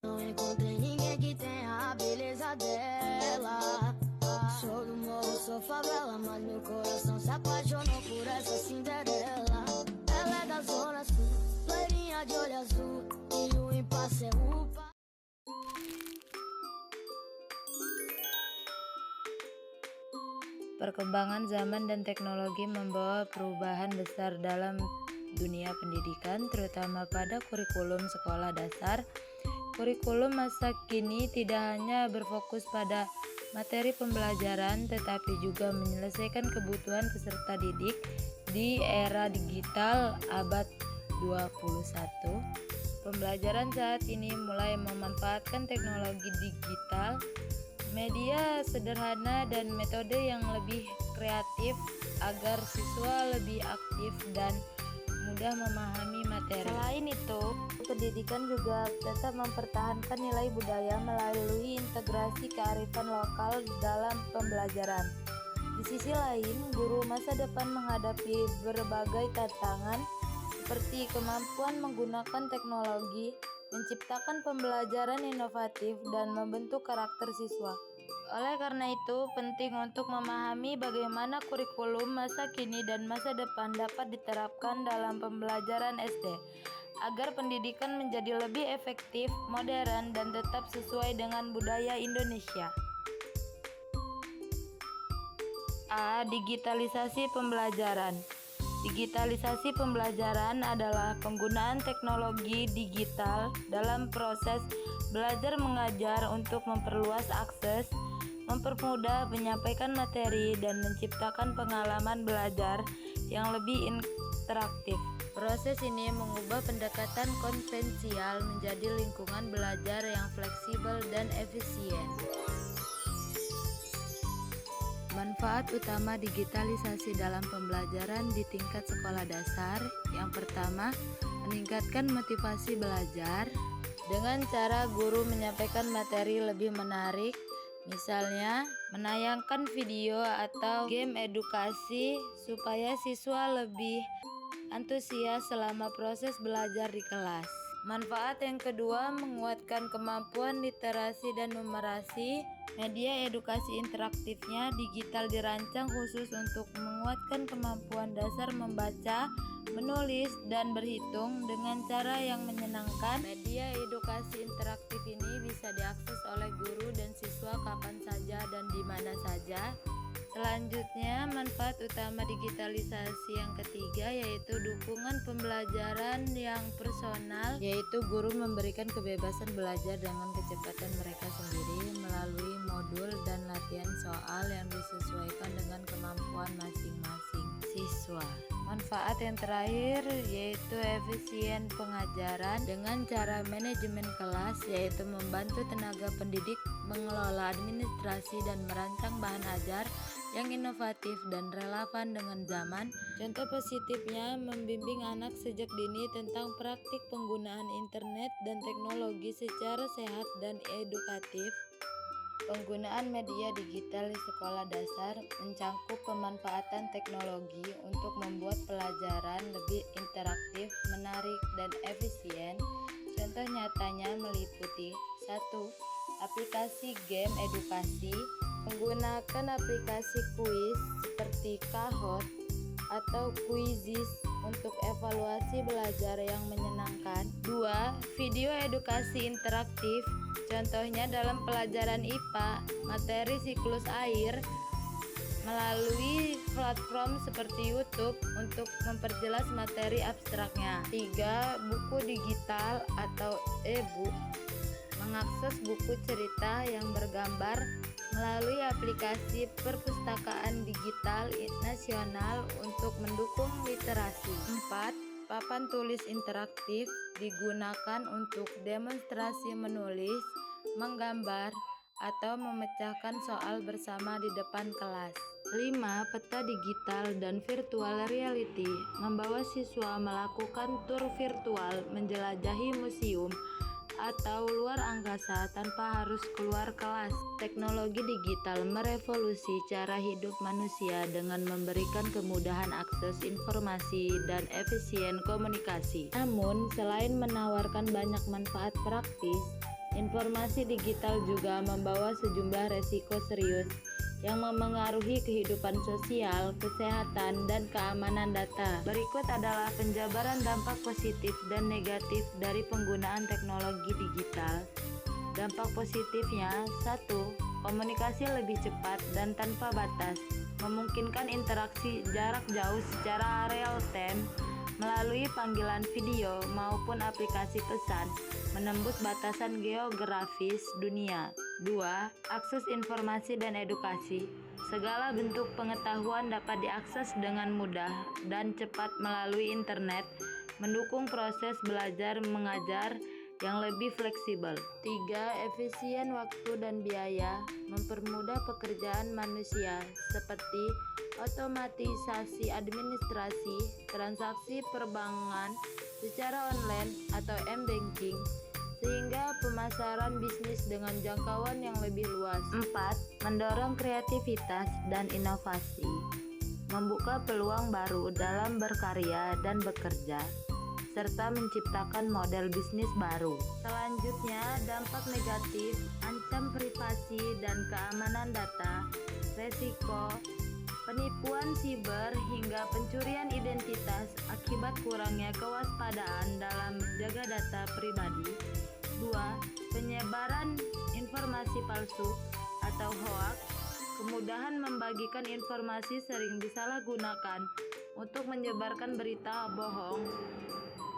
Não encontrei ninguém que tenha a beleza dela. Sou do morro, sou favela, mas meu coração se apaixonou por essa Cinderela. Ela é da zona sul, loirinha de olho azul, e o impasse é upa. Perkembangan zaman dan teknologi membawa perubahan besar dalam dunia pendidikan, terutama pada kurikulum sekolah dasar. Kurikulum masa kini tidak hanya berfokus pada materi pembelajaran, tetapi juga menyelesaikan kebutuhan peserta didik di era digital abad 21. Pembelajaran saat ini mulai memanfaatkan teknologi digital, media sederhana, dan metode yang lebih kreatif agar siswa lebih aktif dan mudah memahami materi. Selain itu, pendidikan juga tetap mempertahankan nilai budaya melalui integrasi kearifan lokal dalam pembelajaran. Di sisi lain, guru masa depan menghadapi berbagai tantangan seperti kemampuan menggunakan teknologi, menciptakan pembelajaran inovatif, dan membentuk karakter siswa. Oleh karena itu, penting untuk memahami bagaimana kurikulum masa kini dan masa depan dapat diterapkan dalam pembelajaran SD, agar pendidikan menjadi lebih efektif, modern, dan tetap sesuai dengan budaya Indonesia. A. Digitalisasi pembelajaran. Digitalisasi pembelajaran adalah penggunaan teknologi digital dalam proses belajar mengajar untuk memperluas akses, mempermudah menyampaikan materi, dan menciptakan pengalaman belajar yang lebih interaktif. Proses ini mengubah pendekatan konvensional menjadi lingkungan belajar yang fleksibel dan efisien. Manfaat utama digitalisasi dalam pembelajaran di tingkat sekolah dasar. Yang pertama, meningkatkan motivasi belajar dengan cara guru menyampaikan materi lebih menarik, misalnya menayangkan video atau game edukasi supaya siswa lebih antusias selama proses belajar di kelas. Manfaat yang kedua, menguatkan kemampuan literasi dan numerasi. Media edukasi interaktifnya digital dirancang khusus untuk menguatkan kemampuan dasar membaca, menulis, dan berhitung dengan cara yang menyenangkan. Media edukasi interaktif ini bisa diakses oleh guru dan siswa kapan saja dan di mana saja. Selanjutnya, manfaat utama digitalisasi yang ketiga yaitu dukungan pembelajaran yang personal, yaitu guru memberikan kebebasan belajar dengan kecepatan mereka sendiri melalui modul dan latihan soal yang disesuaikan dengan kemampuan masing-masing siswa. Manfaat yang terakhir yaitu efisien pengajaran dengan cara manajemen kelas, yaitu membantu tenaga pendidik mengelola administrasi dan merancang bahan ajar yang inovatif dan relevan dengan zaman. Contoh positifnya, membimbing anak sejak dini tentang praktik penggunaan internet dan teknologi secara sehat dan edukatif. Penggunaan media digital di sekolah dasar mencangkup pemanfaatan teknologi untuk membuat pelajaran lebih interaktif, menarik, dan efisien. Contoh nyatanya meliputi 1. Aplikasi game edukasi. Menggunakan aplikasi kuis seperti Kahoot atau Quizizz untuk evaluasi belajar yang menyenangkan. 2. Video edukasi interaktif. Contohnya dalam pelajaran IPA, materi siklus air melalui platform seperti YouTube untuk memperjelas materi abstraknya. 3. Buku digital atau e-book. Mengakses buku cerita yang bergambar melalui aplikasi perpustakaan digital nasional untuk mendukung literasi. 4. Papan tulis interaktif digunakan untuk demonstrasi menulis, menggambar, atau memecahkan soal bersama di depan kelas. 5. Peta digital dan virtual reality membawa siswa melakukan tur virtual, menjelajahi museum atau luar angkasa tanpa harus keluar kelas. Teknologi digital merevolusi cara hidup manusia dengan memberikan kemudahan akses informasi dan efisien komunikasi. Namun, selain menawarkan banyak manfaat praktis, Informasi digital juga membawa sejumlah resiko serius yang memengaruhi kehidupan sosial, kesehatan, dan keamanan data. Berikut adalah penjabaran dampak positif dan negatif dari penggunaan teknologi digital. Dampak positifnya: 1. Komunikasi lebih cepat dan tanpa batas, memungkinkan interaksi jarak jauh secara real time melalui panggilan video maupun aplikasi pesan, menembus batasan geografis dunia. 2. Akses informasi dan edukasi. Segala bentuk pengetahuan dapat diakses dengan mudah dan cepat melalui internet, mendukung proses belajar mengajar yang lebih fleksibel. 3. Efisien waktu dan biaya, mempermudah pekerjaan manusia seperti otomatisasi administrasi, transaksi perbankan secara online atau m-banking, sehingga pemasaran bisnis dengan jangkauan yang lebih luas. 4. Mendorong kreativitas dan inovasi, membuka peluang baru dalam berkarya dan bekerja, serta menciptakan model bisnis baru. Selanjutnya, dampak negatif: ancam privasi dan keamanan data, resiko penipuan siber hingga pencurian identitas akibat kurangnya kewaspadaan dalam menjaga data pribadi. 2. Penyebaran informasi palsu atau hoaks, kemudahan membagikan informasi sering disalahgunakan untuk menyebarkan berita bohong,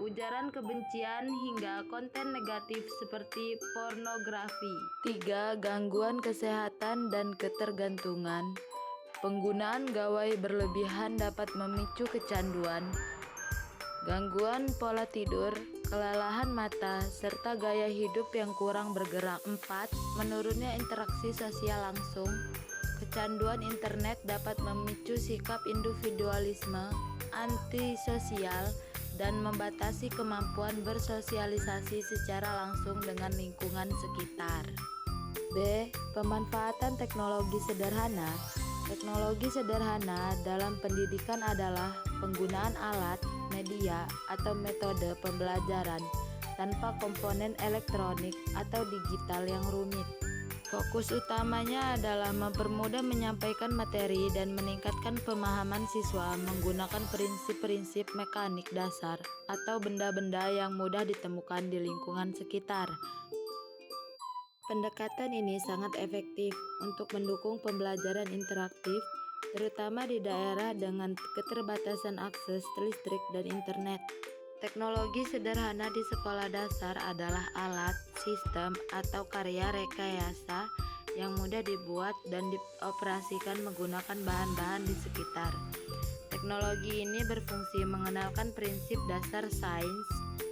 ujaran kebencian hingga konten negatif seperti pornografi. 3. Gangguan kesehatan dan ketergantungan. Penggunaan gawai berlebihan dapat memicu kecanduan, gangguan pola tidur, kelelahan mata, serta gaya hidup yang kurang bergerak. 4. Menurunnya interaksi sosial langsung. Kecanduan internet dapat memicu sikap individualisme, antisosial, dan membatasi kemampuan bersosialisasi secara langsung dengan lingkungan sekitar. B. Pemanfaatan teknologi sederhana. Teknologi sederhana dalam pendidikan adalah penggunaan alat, media, atau metode pembelajaran tanpa komponen elektronik atau digital yang rumit. Fokus utamanya adalah mempermudah menyampaikan materi dan meningkatkan pemahaman siswa menggunakan prinsip-prinsip mekanik dasar atau benda-benda yang mudah ditemukan di lingkungan sekitar. Pendekatan ini sangat efektif untuk mendukung pembelajaran interaktif, terutama di daerah dengan keterbatasan akses listrik dan internet. Teknologi sederhana di sekolah dasar adalah alat, sistem, atau karya rekayasa yang mudah dibuat dan dioperasikan menggunakan bahan-bahan di sekitar. Teknologi ini berfungsi mengenalkan prinsip dasar sains,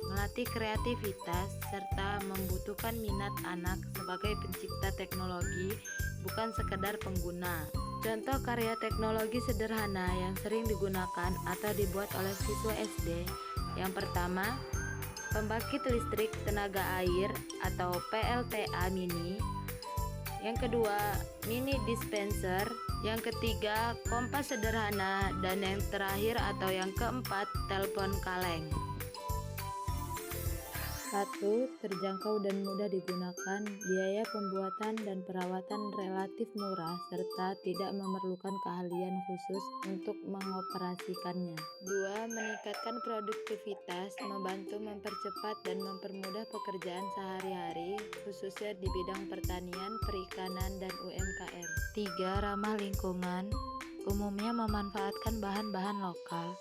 melatih kreativitas, serta membutuhkan minat anak sebagai pencipta teknologi, bukan sekedar pengguna. Contoh karya teknologi sederhana yang sering digunakan atau dibuat oleh siswa SD. Yang pertama, pembangkit listrik tenaga air atau PLTA mini. Yang kedua, mini dispenser. Yang ketiga, kompas sederhana. Dan yang terakhir atau yang keempat, telepon kaleng. 1. Terjangkau dan mudah digunakan. Biaya pembuatan dan perawatan relatif murah serta tidak memerlukan keahlian khusus untuk mengoperasikannya. 2. Meningkatkan produktivitas, membantu mempercepat dan mempermudah pekerjaan sehari-hari, khususnya di bidang pertanian, perikanan, dan UMKM. 3. Ramah lingkungan, umumnya memanfaatkan bahan-bahan lokal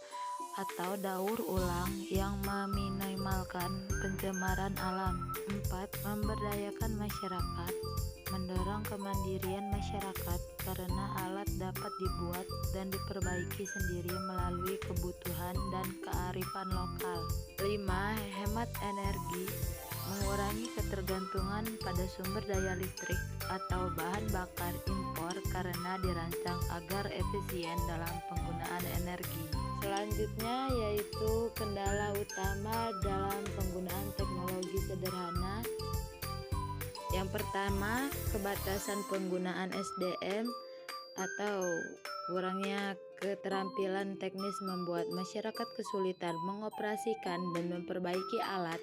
atau daur ulang yang meminimalkan pencemaran alam. 4. Memberdayakan masyarakat, mendorong kemandirian masyarakat karena alat dapat dibuat dan diperbaiki sendiri melalui kebutuhan dan kearifan lokal. 5. Hemat energi, mengurangi ketergantungan pada sumber daya listrik atau bahan bakar impor karena dirancang agar efisien dalam penggunaan energi. Selanjutnya yaitu kendala utama dalam penggunaan teknologi sederhana. Yang pertama, kebatasan penggunaan SDM atau kurangnya keterampilan teknis membuat masyarakat kesulitan mengoperasikan dan memperbaiki alat.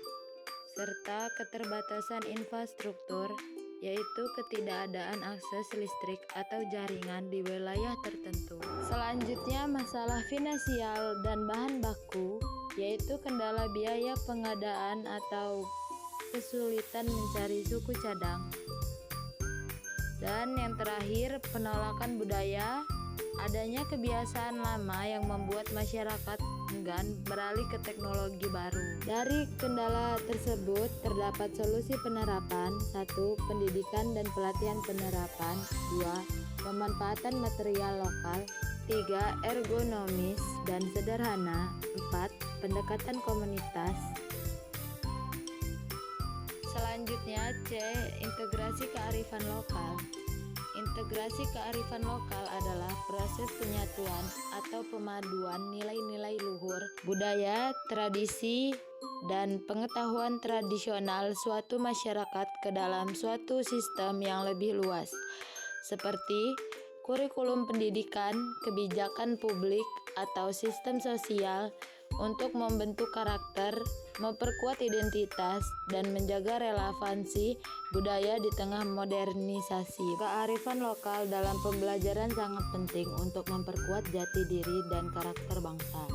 serta keterbatasan infrastruktur, yaitu ketidakadaan akses listrik atau jaringan di wilayah tertentu. Selanjutnya, masalah finansial dan bahan baku, yaitu kendala biaya pengadaan atau kesulitan mencari suku cadang. Dan yang terakhir, penolakan budaya, adanya kebiasaan lama yang membuat masyarakat enggan beralih ke teknologi baru. Dari kendala tersebut terdapat solusi penerapan: 1. Pendidikan dan pelatihan penerapan. 2. Pemanfaatan material lokal. 3. Ergonomis dan sederhana. 4. Pendekatan komunitas. Selanjutnya C. Integrasi kearifan lokal. Integrasi kearifan lokal adalah proses penyatuan atau pemaduan nilai-nilai luhur, budaya, tradisi, dan pengetahuan tradisional suatu masyarakat ke dalam suatu sistem yang lebih luas, seperti kurikulum pendidikan, kebijakan publik, atau sistem sosial, untuk membentuk karakter, memperkuat identitas, dan menjaga relevansi budaya di tengah modernisasi. Kearifan lokal dalam pembelajaran sangat penting untuk memperkuat jati diri dan karakter bangsa.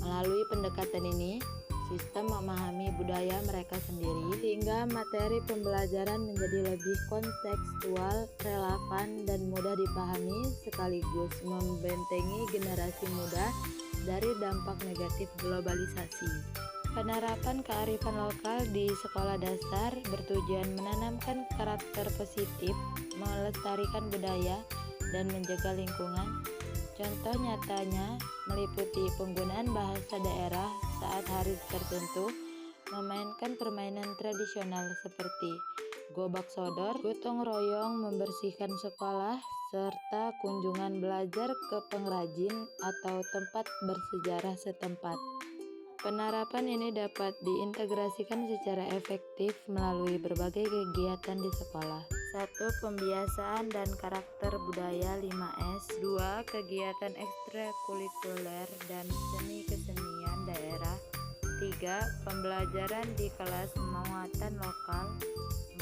Melalui pendekatan ini, sistem memahami budaya mereka sendiri sehingga materi pembelajaran menjadi lebih kontekstual, relevan, dan mudah dipahami, sekaligus membentengi generasi muda dari dampak negatif globalisasi. Penerapan kearifan lokal di sekolah dasar bertujuan menanamkan karakter positif, melestarikan budaya, dan menjaga lingkungan. Contoh nyatanya meliputi penggunaan bahasa daerah saat hari tertentu, memainkan permainan tradisional seperti gobak sodor, gotong royong membersihkan sekolah, serta kunjungan belajar ke pengrajin atau tempat bersejarah setempat. Penerapan ini dapat diintegrasikan secara efektif melalui berbagai kegiatan di sekolah. 1. Pembiasaan dan karakter budaya 5S. 2. Kegiatan ekstrakurikuler dan seni kesenian daerah. 3. Pembelajaran di kelas muatan lokal.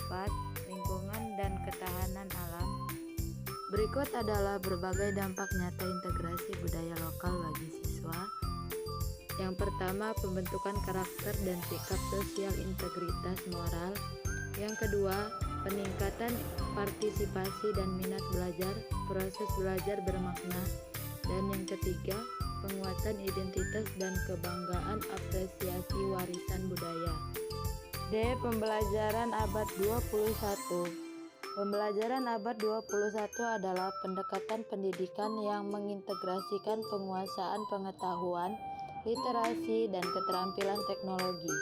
4. Lingkungan dan ketahanan alam. Berikut adalah berbagai dampak nyata integrasi budaya lokal bagi siswa. Yang pertama, pembentukan karakter dan sikap sosial integritas moral. Yang kedua, peningkatan partisipasi dan minat belajar, proses belajar bermakna. Dan yang ketiga, penguatan identitas dan kebanggaan apresiasi warisan budaya. D. Pembelajaran abad 21. Pembelajaran abad 21 adalah pendekatan pendidikan yang mengintegrasikan penguasaan pengetahuan, literasi, dan keterampilan teknologi.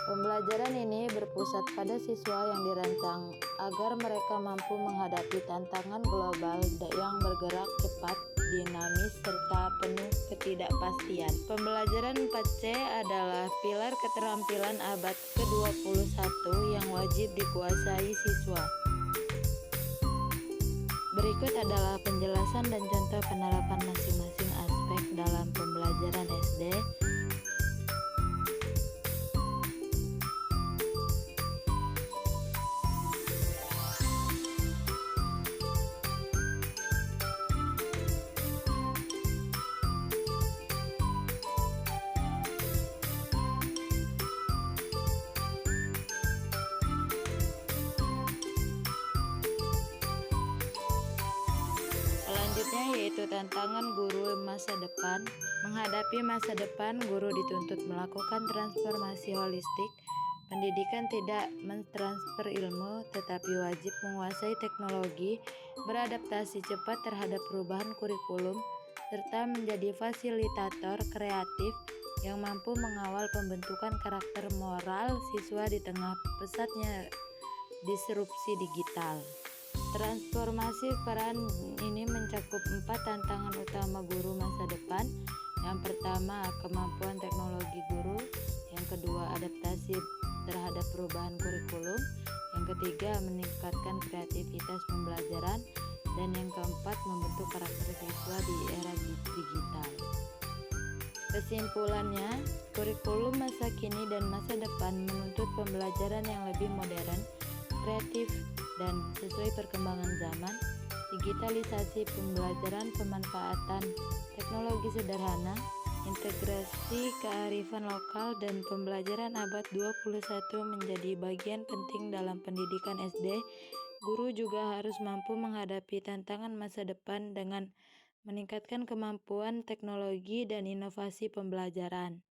Pembelajaran ini berpusat pada siswa yang dirancang agar mereka mampu menghadapi tantangan global yang bergerak cepat, dinamis, serta penuh ketidakpastian. Pembelajaran 4C adalah pilar keterampilan abad ke-21 yang wajib dikuasai siswa. Berikut adalah penjelasan dan contoh penerapan masing-masing aspek dalam pembelajaran SD. Selanjutnya yaitu tantangan guru masa depan. Menghadapi masa depan, guru dituntut melakukan transformasi holistik. Pendidikan tidak mentransfer ilmu, tetapi wajib menguasai teknologi, beradaptasi cepat terhadap perubahan kurikulum, serta menjadi fasilitator kreatif yang mampu mengawal pembentukan karakter moral siswa di tengah pesatnya disrupsi digital. Transformasi peran ini mencakup 4 tantangan utama guru masa depan. Yang pertama, kemampuan teknologi guru. Yang kedua, adaptasi terhadap perubahan kurikulum. Yang ketiga, meningkatkan kreativitas pembelajaran. Dan yang keempat, membentuk karakter siswa di era digital. Kesimpulannya, kurikulum masa kini dan masa depan menuntut pembelajaran yang lebih modern, kreatif, dan sesuai perkembangan zaman. Digitalisasi pembelajaran, pemanfaatan teknologi sederhana, integrasi kearifan lokal, dan pembelajaran abad 21 menjadi bagian penting dalam pendidikan SD. Guru juga harus mampu menghadapi tantangan masa depan dengan meningkatkan kemampuan teknologi dan inovasi pembelajaran.